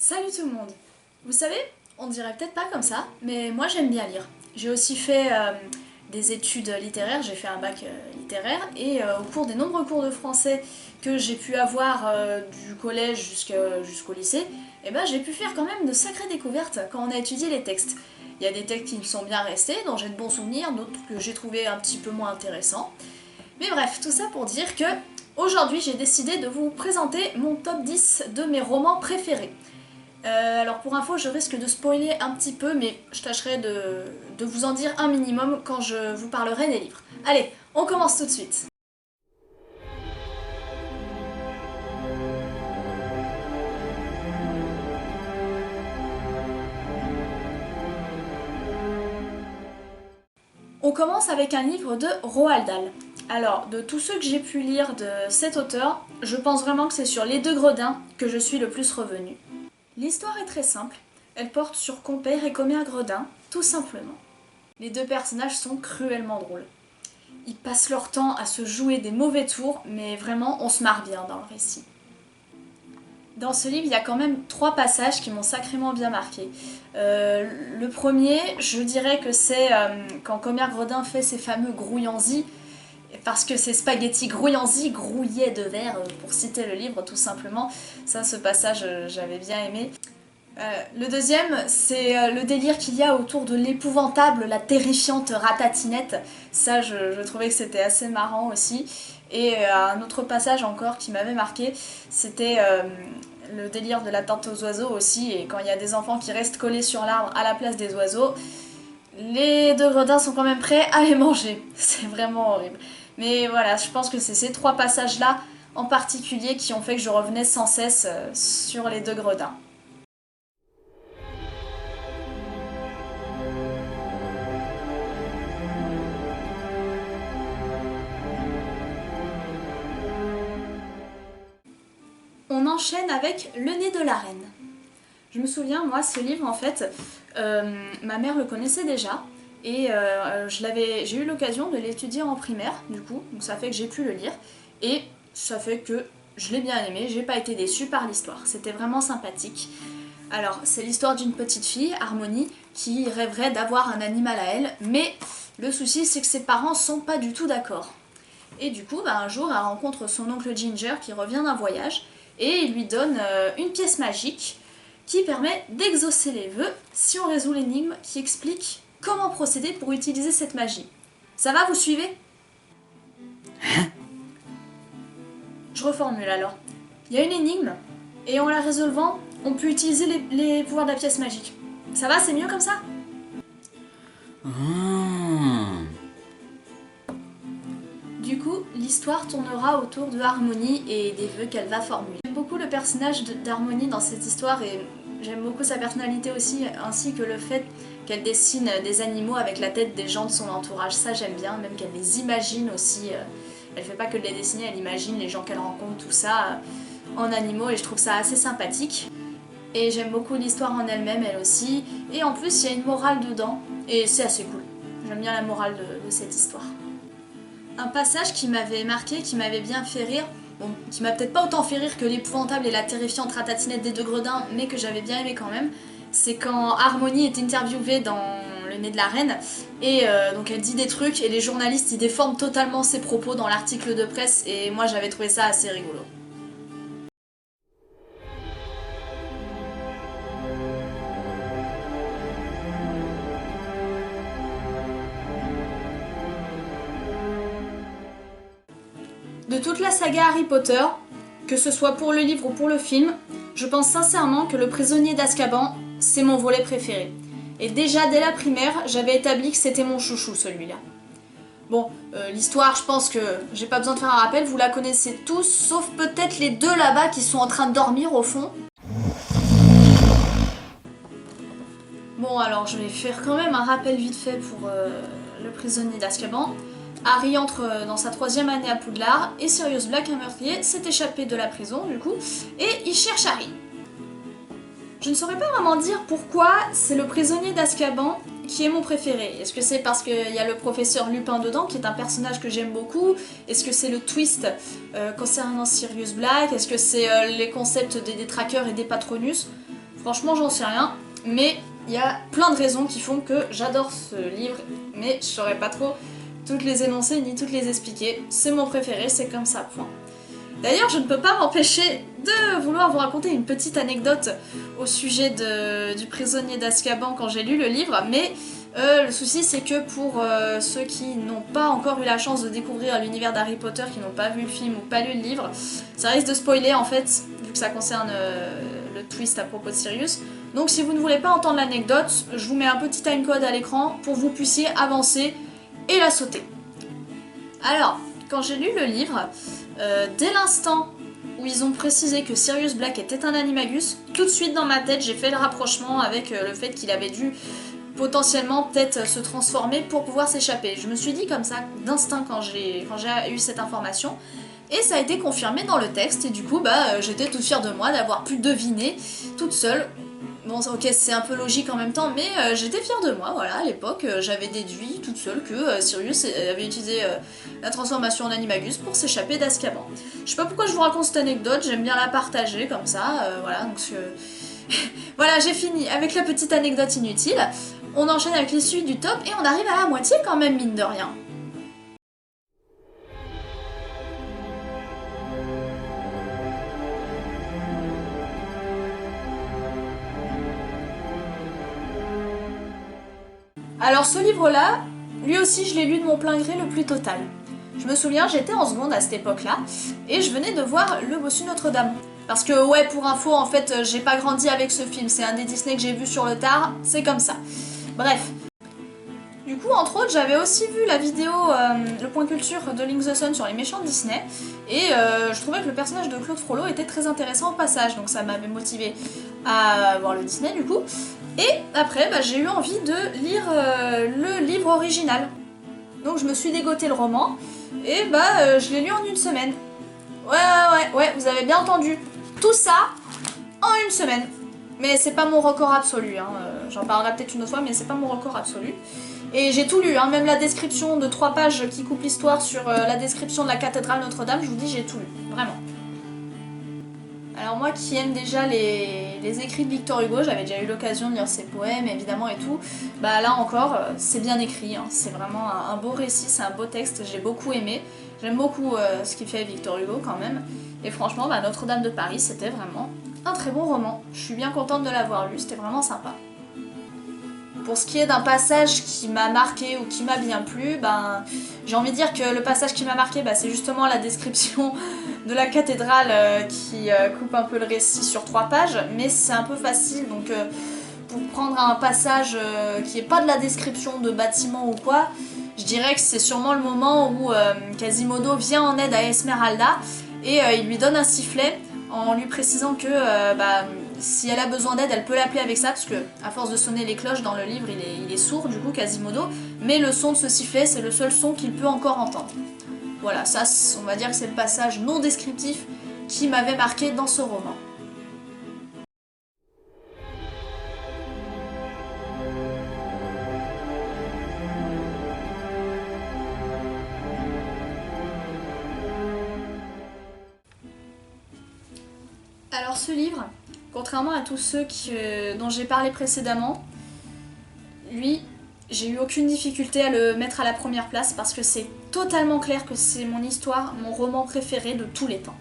Salut tout le monde. Vous savez, on dirait peut-être pas comme ça, mais moi j'aime bien lire. J'ai aussi fait des études littéraires, j'ai fait un bac littéraire, et au cours des nombreux cours de français que j'ai pu avoir du collège jusqu'au lycée, j'ai pu faire quand même de sacrées découvertes quand on a étudié les textes. Il y a des textes qui me sont bien restés, dont j'ai de bons souvenirs, d'autres que j'ai trouvé un petit peu moins intéressants. Mais bref, tout ça pour dire que aujourd'hui j'ai décidé de vous présenter mon top 10 de mes romans préférés. Alors pour info, je risque de spoiler un petit peu, mais je tâcherai de vous en dire un minimum quand je vous parlerai des livres. Allez, on commence tout de suite. On commence avec un livre de Roald Dahl. Alors, de tous ceux que j'ai pu lire de cet auteur, je pense vraiment que c'est sur Les Deux Gredins que je suis le plus revenue. L'histoire est très simple, elle porte sur Compère et Commère Gredin, tout simplement. Les deux personnages sont cruellement drôles. Ils passent leur temps à se jouer des mauvais tours, mais vraiment on se marre bien dans le récit. Dans ce livre, il y a quand même 3 passages qui m'ont sacrément bien marqué. Le premier, je dirais que c'est quand Commère Gredin fait ses fameux grouillanzis, parce que ces spaghettis grouillanzis grouillaient de verre, pour citer le livre tout simplement. Ça, ce passage, j'avais bien aimé. Le deuxième, c'est le délire qu'il y a autour de l'épouvantable, la terrifiante ratatinette. Ça, je trouvais que c'était assez marrant aussi. Et un autre passage encore qui m'avait marqué, c'était le délire de la tente aux oiseaux aussi. Et quand il y a des enfants qui restent collés sur l'arbre à la place des oiseaux, les deux gredins sont quand même prêts à les manger. C'est vraiment horrible. Mais voilà, je pense que c'est ces 3 passages-là en particulier qui ont fait que je revenais sans cesse sur les deux gredins. On enchaîne avec Le nez de la reine. Je me souviens, moi, ce livre, en fait, ma mère le connaissait déjà, et j'ai eu l'occasion de l'étudier en primaire, du coup, donc ça fait que j'ai pu le lire, et ça fait que je l'ai bien aimé, j'ai pas été déçue par l'histoire, c'était vraiment sympathique. Alors, c'est l'histoire d'une petite fille, Harmonie, qui rêverait d'avoir un animal à elle, mais le souci, c'est que ses parents sont pas du tout d'accord. Et du coup, un jour, elle rencontre son oncle Ginger qui revient d'un voyage, et il lui donne une pièce magique qui permet d'exaucer les vœux si on résout l'énigme qui explique comment procéder pour utiliser cette magie. Ça va, vous suivez? Je reformule alors. Il y a une énigme, et en la résolvant, on peut utiliser les pouvoirs de la pièce magique. Ça va, c'est mieux comme ça? Du coup, l'histoire tournera autour de Harmonie et des vœux qu'elle va formuler. J'aime beaucoup le personnage d'Harmonie dans cette histoire et j'aime beaucoup sa personnalité aussi, ainsi que le fait qu'elle dessine des animaux avec la tête des gens de son entourage. Ça j'aime bien, même qu'elle les imagine aussi. Elle fait pas que de les dessiner, elle imagine les gens qu'elle rencontre, tout ça en animaux et je trouve ça assez sympathique. Et j'aime beaucoup l'histoire en elle-même, elle aussi. Et en plus, il y a une morale dedans et c'est assez cool. J'aime bien la morale de cette histoire. Un passage qui m'avait marqué, qui m'avait bien fait rire, bon, qui m'a peut-être pas autant fait rire que l'épouvantable et la terrifiante ratatinette des deux gredins, mais que j'avais bien aimé quand même, c'est quand Harmonie est interviewée dans Le nez de la reine, et donc elle dit des trucs, et les journalistes ils déforment totalement ses propos dans l'article de presse, et moi j'avais trouvé ça assez rigolo. De toute la saga Harry Potter, que ce soit pour le livre ou pour le film, je pense sincèrement que Le prisonnier d'Azkaban, c'est mon volet préféré. Et déjà dès la primaire, j'avais établi que c'était mon chouchou celui-là. Bon, l'histoire, je pense que j'ai pas besoin de faire un rappel, vous la connaissez tous, sauf peut-être les deux là-bas qui sont en train de dormir au fond. Bon alors, je vais faire quand même un rappel vite fait pour Le prisonnier d'Azkaban. Harry entre dans sa 3e année à Poudlard et Sirius Black, un meurtrier, s'est échappé de la prison du coup et il cherche Harry. Je ne saurais pas vraiment dire pourquoi c'est le prisonnier d'Azkaban qui est mon préféré. Est-ce que c'est parce qu'il y a le professeur Lupin dedans qui est un personnage que j'aime beaucoup? Est-ce que c'est le twist concernant Sirius Black? Est-ce que c'est les concepts des détraqueurs et des Patronus? Franchement, j'en sais rien, mais il y a plein de raisons qui font que j'adore ce livre, mais je saurais pas trop toutes les énoncer ni toutes les expliquer. C'est mon préféré, c'est comme ça, point. D'ailleurs, je ne peux pas m'empêcher de vouloir vous raconter une petite anecdote au sujet du prisonnier d'Azkaban quand j'ai lu le livre, mais le souci c'est que pour ceux qui n'ont pas encore eu la chance de découvrir l'univers d'Harry Potter, qui n'ont pas vu le film ou pas lu le livre, ça risque de spoiler en fait, vu que ça concerne le twist à propos de Sirius. Donc si vous ne voulez pas entendre l'anecdote, je vous mets un petit timecode à l'écran pour que vous puissiez avancer et la sauter. Alors, quand j'ai lu le livre, dès l'instant où ils ont précisé que Sirius Black était un animagus, tout de suite dans ma tête j'ai fait le rapprochement avec le fait qu'il avait dû potentiellement peut-être se transformer pour pouvoir s'échapper. Je me suis dit comme ça d'instinct quand j'ai eu cette information, et ça a été confirmé dans le texte, et du coup j'étais toute fière de moi d'avoir pu deviner toute seule. Bon, ok, c'est un peu logique en même temps, mais j'étais fière de moi, voilà, à l'époque, j'avais déduit toute seule que Sirius avait utilisé la transformation en animagus pour s'échapper d'Azkaban. Je sais pas pourquoi je vous raconte cette anecdote, j'aime bien la partager comme ça, voilà, donc voilà, j'ai fini avec la petite anecdote inutile. On enchaîne avec les suites du top, et on arrive à la moitié quand même, mine de rien. Alors ce livre-là, lui aussi je l'ai lu de mon plein gré le plus total. Je me souviens, j'étais en seconde à cette époque-là, et je venais de voir Le Bossu Notre-Dame. Parce que ouais, pour info, en fait, j'ai pas grandi avec ce film, c'est un des Disney que j'ai vu sur le tard, c'est comme ça. Bref. Du coup, entre autres, j'avais aussi vu la vidéo Le Point Culture de Link the Sun sur les méchants de Disney, et je trouvais que le personnage de Claude Frollo était très intéressant au passage, donc ça m'avait motivé à voir le Disney du coup. Et après, j'ai eu envie de lire le livre original. Donc je me suis dégoté le roman, et je l'ai lu en une semaine. Ouais, vous avez bien entendu. Tout ça en une semaine. Mais c'est pas mon record absolu, hein. J'en parlerai peut-être une autre fois, mais c'est pas mon record absolu. Et j'ai tout lu, hein. Même la description de 3 pages qui coupe l'histoire sur la description de la cathédrale Notre-Dame, je vous dis, j'ai tout lu, vraiment. Alors moi qui aime déjà les écrits de Victor Hugo, j'avais déjà eu l'occasion de lire ses poèmes évidemment et tout, là encore c'est bien écrit, hein. C'est vraiment un beau récit, c'est un beau texte, j'ai beaucoup aimé. J'aime beaucoup ce qu'il fait Victor Hugo quand même, et franchement Notre-Dame de Paris c'était vraiment un très bon roman. Je suis bien contente de l'avoir lu, c'était vraiment sympa. Pour ce qui est d'un passage qui m'a marqué ou qui m'a bien plu, j'ai envie de dire que le passage qui m'a marqué, c'est justement la description de la cathédrale qui coupe un peu le récit sur 3 pages, mais c'est un peu facile, donc pour prendre un passage qui n'est pas de la description de bâtiment ou quoi, je dirais que c'est sûrement le moment où Quasimodo vient en aide à Esmeralda, et il lui donne un sifflet en lui précisant que si elle a besoin d'aide, elle peut l'appeler avec ça, parce que à force de sonner les cloches dans le livre, il est sourd du coup, Quasimodo, mais le son de ce sifflet, c'est le seul son qu'il peut encore entendre. Voilà, ça, on va dire que c'est le passage non descriptif qui m'avait marqué dans ce roman. Alors ce livre, contrairement à tous ceux dont j'ai parlé précédemment, lui, j'ai eu aucune difficulté à le mettre à la première place parce que c'est totalement clair que c'est mon histoire, mon roman préféré de tous les temps.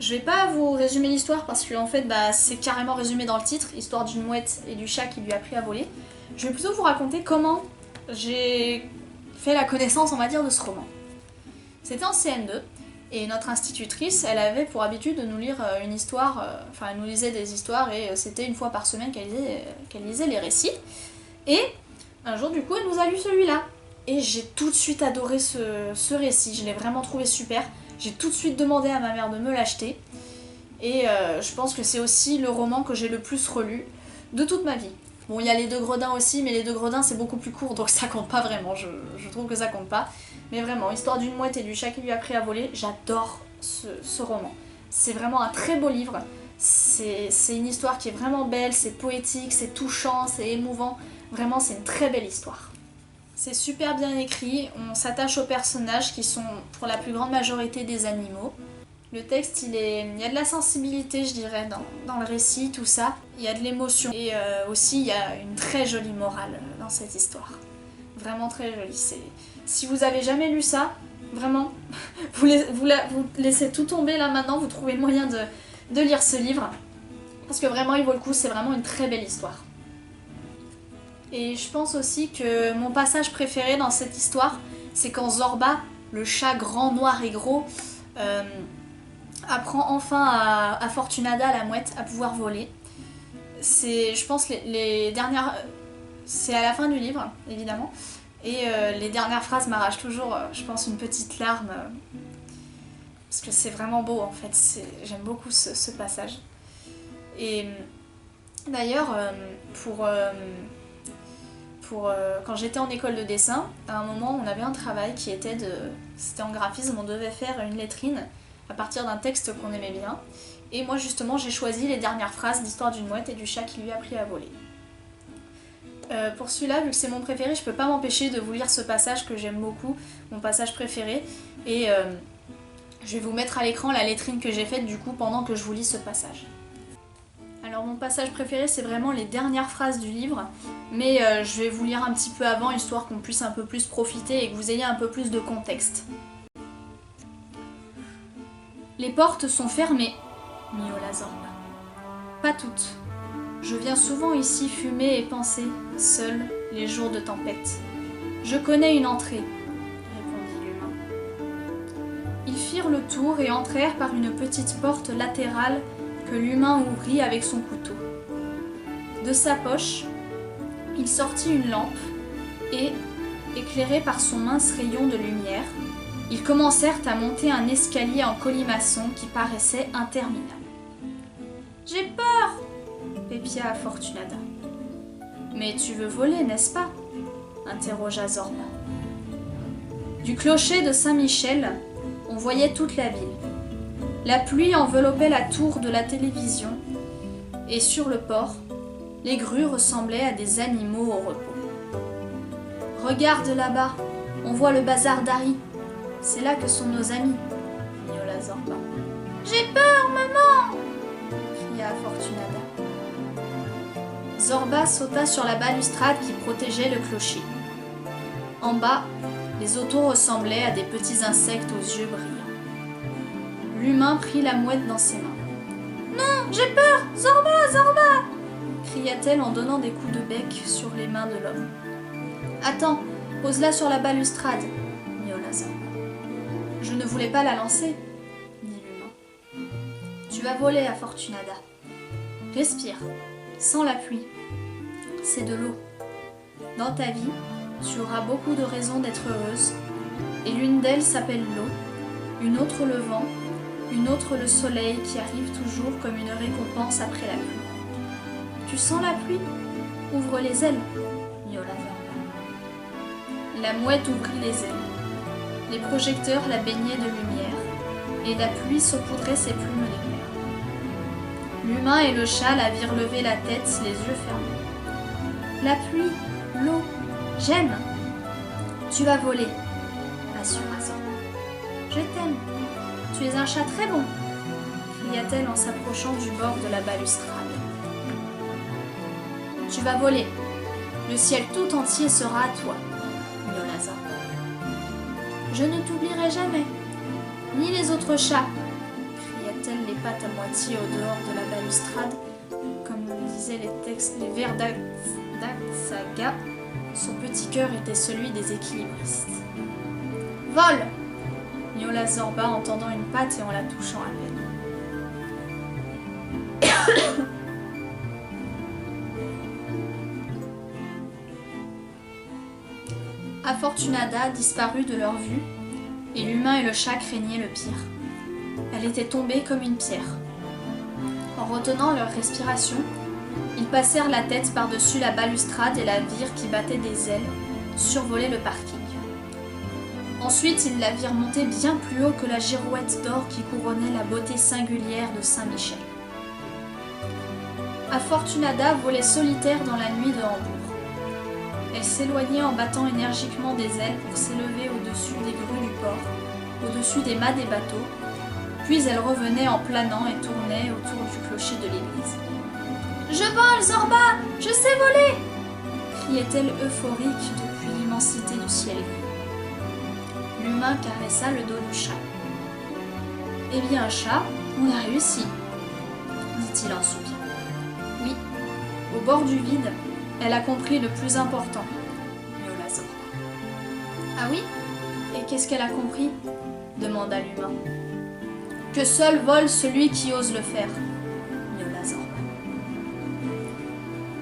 Je vais pas vous résumer l'histoire parce que en fait c'est carrément résumé dans le titre, histoire d'une mouette et du chat qui lui a appris à voler. Je vais plutôt vous raconter comment j'ai fait la connaissance, on va dire, de ce roman. C'était en CM2. Et notre institutrice, elle avait pour habitude de nous lire une histoire, elle nous lisait des histoires, et c'était une fois par semaine qu'elle lisait les récits. Et un jour, du coup, elle nous a lu celui-là. Et j'ai tout de suite adoré ce récit, je l'ai vraiment trouvé super. J'ai tout de suite demandé à ma mère de me l'acheter. Et je pense que c'est aussi le roman que j'ai le plus relu de toute ma vie. Bon, il y a Les Deux Gredins aussi, mais Les Deux Gredins c'est beaucoup plus court, donc ça compte pas vraiment, je trouve que ça compte pas. Mais vraiment, Histoire d'une mouette et du chat qui lui a appris à voler, j'adore ce roman. C'est vraiment un très beau livre, c'est une histoire qui est vraiment belle, c'est poétique, c'est touchant, c'est émouvant. Vraiment, c'est une très belle histoire. C'est super bien écrit, on s'attache aux personnages qui sont pour la plus grande majorité des animaux. Le texte, il y a de la sensibilité, je dirais, dans le récit, tout ça. Il y a de l'émotion. Et aussi, il y a une très jolie morale dans cette histoire. Vraiment très jolie. Si vous avez jamais lu ça, vraiment, vous laissez tout tomber là maintenant, vous trouvez le moyen de lire ce livre. Parce que vraiment, il vaut le coup, c'est vraiment une très belle histoire. Et je pense aussi que mon passage préféré dans cette histoire, c'est quand Zorba, le chat grand, noir et gros, apprend enfin à Fortunada, la mouette, à pouvoir voler. C'est, je pense, les dernières... C'est à la fin du livre, évidemment. Et les dernières phrases m'arrachent toujours, je pense, une petite larme. Parce que c'est vraiment beau, en fait. J'aime beaucoup ce passage. Et d'ailleurs, quand j'étais en école de dessin, à un moment, on avait un travail qui était c'était en graphisme, on devait faire une lettrine à partir d'un texte qu'on aimait bien. Et moi, justement, j'ai choisi les dernières phrases d'Histoire d'une mouette et du chat qui lui a appris à voler. Pour celui-là, vu que c'est mon préféré, je peux pas m'empêcher de vous lire ce passage que j'aime beaucoup, mon passage préféré. Et je vais vous mettre à l'écran la lettrine que j'ai faite du coup pendant que je vous lis ce passage. Alors mon passage préféré, c'est vraiment les dernières phrases du livre, mais je vais vous lire un petit peu avant, histoire qu'on puisse un peu plus profiter et que vous ayez un peu plus de contexte. Les portes sont fermées, miaula Zorba. Pas toutes. Je viens souvent ici fumer et penser, seul, les jours de tempête. Je connais une entrée, répondit l'humain. Ils firent le tour et entrèrent par une petite porte latérale que l'humain ouvrit avec son couteau. De sa poche, il sortit une lampe et, éclairé par son mince rayon de lumière, ils commencèrent à monter un escalier en colimaçon qui paraissait interminable. « J'ai peur !» pépia Fortunada. « Mais tu veux voler, n'est-ce pas ?» interrogea Zorba. Du clocher de Saint-Michel, on voyait toute la ville. La pluie enveloppait la tour de la télévision et sur le port, les grues ressemblaient à des animaux au repos. « Regarde là-bas, on voit le bazar d'Harry. C'est là que sont nos amis, » miaula Zorba. « J'ai peur, maman !» cria Fortunada. Zorba sauta sur la balustrade qui protégeait le clocher. En bas, les autos ressemblaient à des petits insectes aux yeux brillants. L'humain prit la mouette dans ses mains. « Non, j'ai peur! Zorba, Zorba !» cria-t-elle en donnant des coups de bec sur les mains de l'homme. « Attends, pose-la sur la balustrade, » miaula Zorba. « Je ne voulais pas la lancer, » dit l'humain. « Tu vas voler à Fortunada. Respire, sans la pluie. C'est de l'eau. Dans ta vie, tu auras beaucoup de raisons d'être heureuse, et l'une d'elles s'appelle l'eau, une autre le vent, une autre le soleil qui arrive toujours comme une récompense après la pluie. Tu sens la pluie? Ouvre les ailes, miaula Zorba. La mouette ouvrit les ailes. Les projecteurs la baignaient de lumière, et la pluie saupoudrait ses plumes de mer. L'humain et le chat la virent lever la tête, les yeux fermés. La pluie, l'eau, j'aime. Tu vas voler, assura Zorba. Je t'aime. Tu es un chat très bon, cria-t-elle en s'approchant du bord de la balustrade. Tu vas voler. Le ciel tout entier sera à toi, miaula Zorba. Je ne t'oublierai jamais, ni les autres chats, cria-t-elle, les pattes à moitié au dehors de la balustrade, comme le disaient les vers d'Axaga. Son petit cœur était celui des équilibristes. Vole! Miaula Zorba en tendant une patte et en la touchant à peine. Fortunada disparut de leur vue, et l'humain et le chat craignaient le pire. Elle était tombée comme une pierre. En retenant leur respiration, ils passèrent la tête par-dessus la balustrade et la virent qui battait des ailes, survoler le parking. Ensuite, ils la virent monter bien plus haut que la girouette d'or qui couronnait la beauté singulière de Saint-Michel. Fortunada volait solitaire dans la nuit de Hambourg. Elle s'éloignait en battant énergiquement des ailes pour s'élever au-dessus des grues du port, au-dessus des mâts des bateaux, Puis elle revenait en planant et tournait autour du clocher de l'église. « Je vole, Zorba! Je sais voler !» criait-elle euphorique depuis l'immensité du ciel gris. L'humain caressa le dos du chat. « Eh bien, chat, on a réussi !» dit-il en soupirant. Oui, au bord du vide, elle a compris le plus important, miaula Zorba. Ah oui? Et qu'est-ce qu'elle a compris? Demanda l'humain. Que seul vole celui qui ose le faire, miaula Zorba.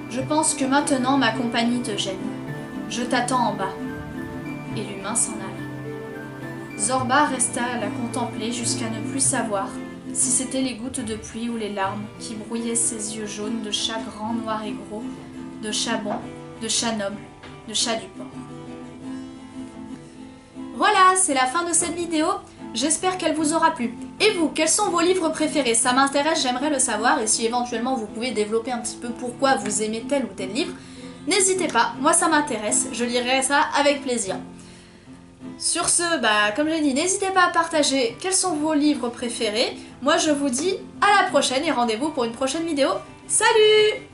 Je pense que maintenant ma compagnie te gêne. Je t'attends en bas. Et l'humain s'en alla. Zorba resta à la contempler jusqu'à ne plus savoir si c'était les gouttes de pluie ou les larmes qui brouillaient ses yeux jaunes de chat grand, noir et gros, de chat bon, de chat noble, de chat du port. Voilà, c'est la fin de cette vidéo. J'espère qu'elle vous aura plu. Et vous, quels sont vos livres préférés? Ça m'intéresse, j'aimerais le savoir. Et si éventuellement vous pouvez développer un petit peu pourquoi vous aimez tel ou tel livre, n'hésitez pas, moi ça m'intéresse, je lirai ça avec plaisir. Sur ce, comme je l'ai dit, n'hésitez pas à partager quels sont vos livres préférés. Moi je vous dis à la prochaine et rendez-vous pour une prochaine vidéo. Salut!